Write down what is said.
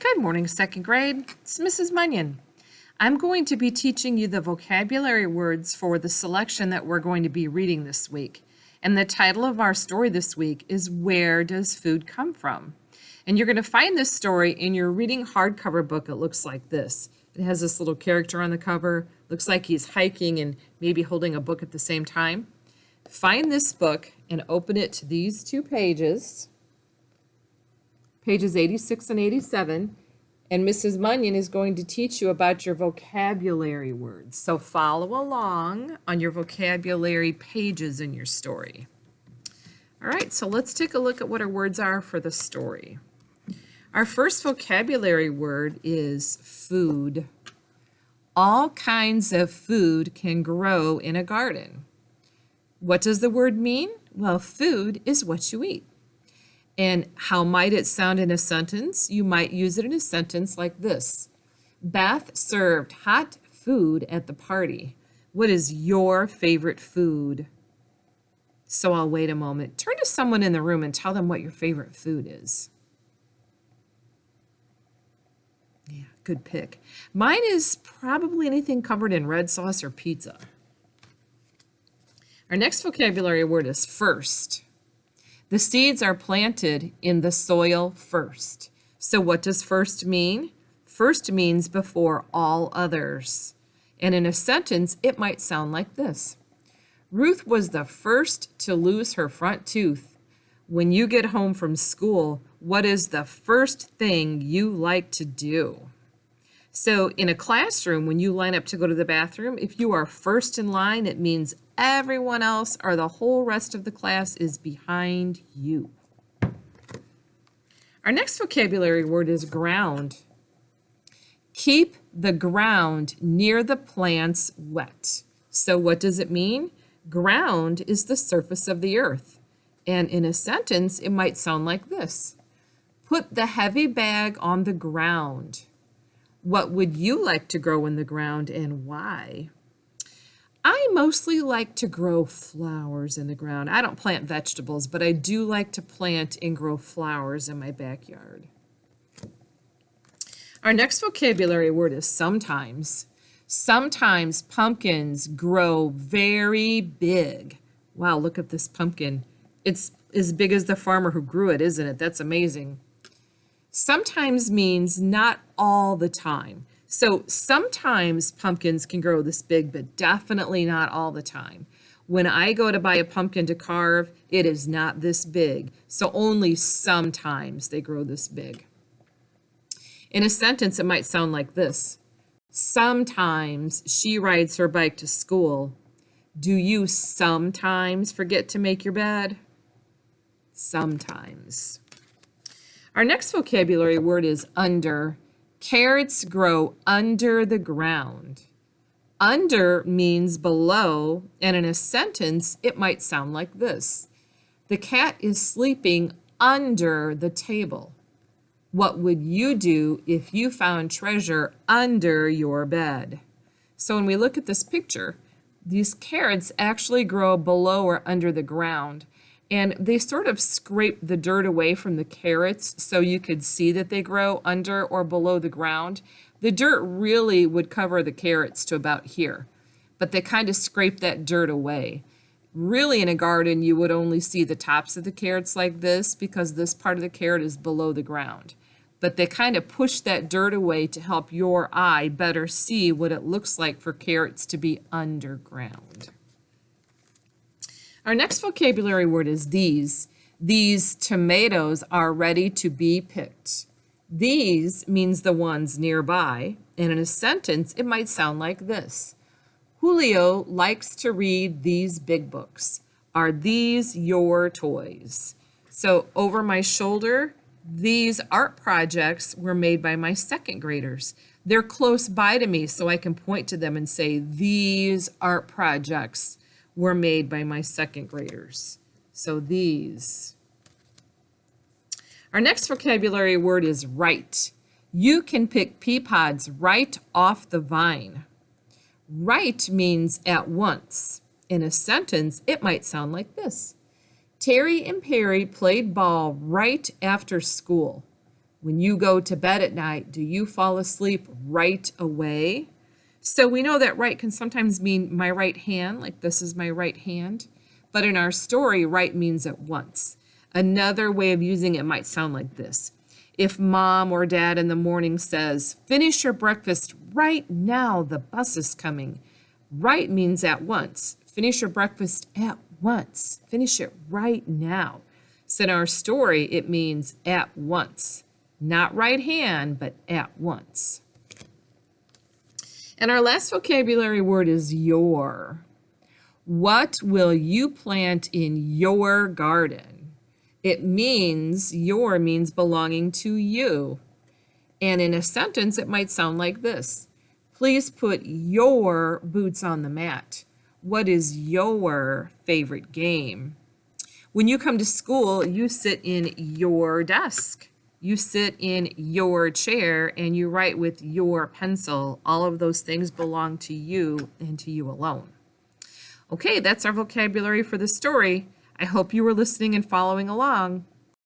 Good morning, second grade. It's Mrs. Munyon. I'm going to be teaching you the vocabulary words for the selection that we're going to be reading this week. And the title of our story this week is Where Does Food Come From? And you're going to find this story in your reading hardcover book. It looks like this. It has this little character on the cover. Looks like he's hiking and maybe holding a book at the same time. Find this book and open it to these two pages. Pages 86 and 87, and Mrs. Munyon is going to teach you about your vocabulary words. So follow along on your vocabulary pages in your story. All right, so let's take a look at what our words are for the story. Our first vocabulary word is food. All kinds of food can grow in a garden. What does the word mean? Well, food is what you eat. And how might it sound in a sentence? You might use it in a sentence like this. Beth served hot food at the party. What is your favorite food? So I'll wait a moment. Turn to someone in the room and tell them what your favorite food is. Yeah, good pick. Mine is probably anything covered in red sauce or pizza. Our next vocabulary word is first. The seeds are planted in the soil first. So what does first mean? First means before all others. And in a sentence, it might sound like this. Ruth was the first to lose her front tooth. When you get home from school, what is the first thing you like to do? So in a classroom, when you line up to go to the bathroom, if you are first in line, it means everyone else or the whole rest of the class is behind you. Our next vocabulary word is ground. Keep the ground near the plants wet. So what does it mean? Ground is the surface of the earth. And in a sentence, it might sound like this. Put the heavy bag on the ground. What would you like to grow in the ground and why? I mostly like to grow flowers in the ground. I don't plant vegetables, but I do like to plant and grow flowers in my backyard. Our next vocabulary word is sometimes. Sometimes pumpkins grow very big. Wow, look at this pumpkin. It's as big as the farmer who grew it, isn't it? That's amazing. Sometimes means not all the time. So sometimes pumpkins can grow this big, but definitely not all the time. When I go to buy a pumpkin to carve, it is not this big. So only sometimes they grow this big. In a sentence, it might sound like this. Sometimes she rides her bike to school. Do you sometimes forget to make your bed? Sometimes. Our next vocabulary word is under. Carrots grow under the ground. Under means below, and in a sentence, it might sound like this. The cat is sleeping under the table. What would you do if you found treasure under your bed? So when we look at this picture, these carrots actually grow below or under the ground. And they sort of scrape the dirt away from the carrots so you could see that they grow under or below the ground. The dirt really would cover the carrots to about here, but they kind of scrape that dirt away. Really in a garden, you would only see the tops of the carrots like this because this part of the carrot is below the ground. But they kind of push that dirt away to help your eye better see what it looks like for carrots to be underground. Our next vocabulary word is these. These tomatoes are ready to be picked. These means the ones nearby, and in a sentence, it might sound like this. Julio likes to read these big books. Are these your toys? So over my shoulder, these art projects were made by my second graders. They're close by to me, so I can point to them and say, these art projects were made by my second graders. So these. Our next vocabulary word is right. You can pick pea pods right off the vine. Right means at once. In a sentence, it might sound like this. Terry and Perry played ball right after school. When you go to bed at night, do you fall asleep right away? So we know that right can sometimes mean my right hand, like this is my right hand. But in our story, right means at once. Another way of using it might sound like this. If mom or dad in the morning says, finish your breakfast right now, the bus is coming. Right means at once. Finish your breakfast at once. Finish it right now. So in our story, it means at once. Not right hand, but at once. And our last vocabulary word is your. What will you plant in your garden? It means your means belonging to you. And in a sentence, it might sound like this. Please put your boots on the mat. What is your favorite game? When you come to school, you sit in your desk. You sit in your chair and you write with your pencil. All of those things belong to you and to you alone. Okay, that's our vocabulary for the story. I hope you were listening and following along.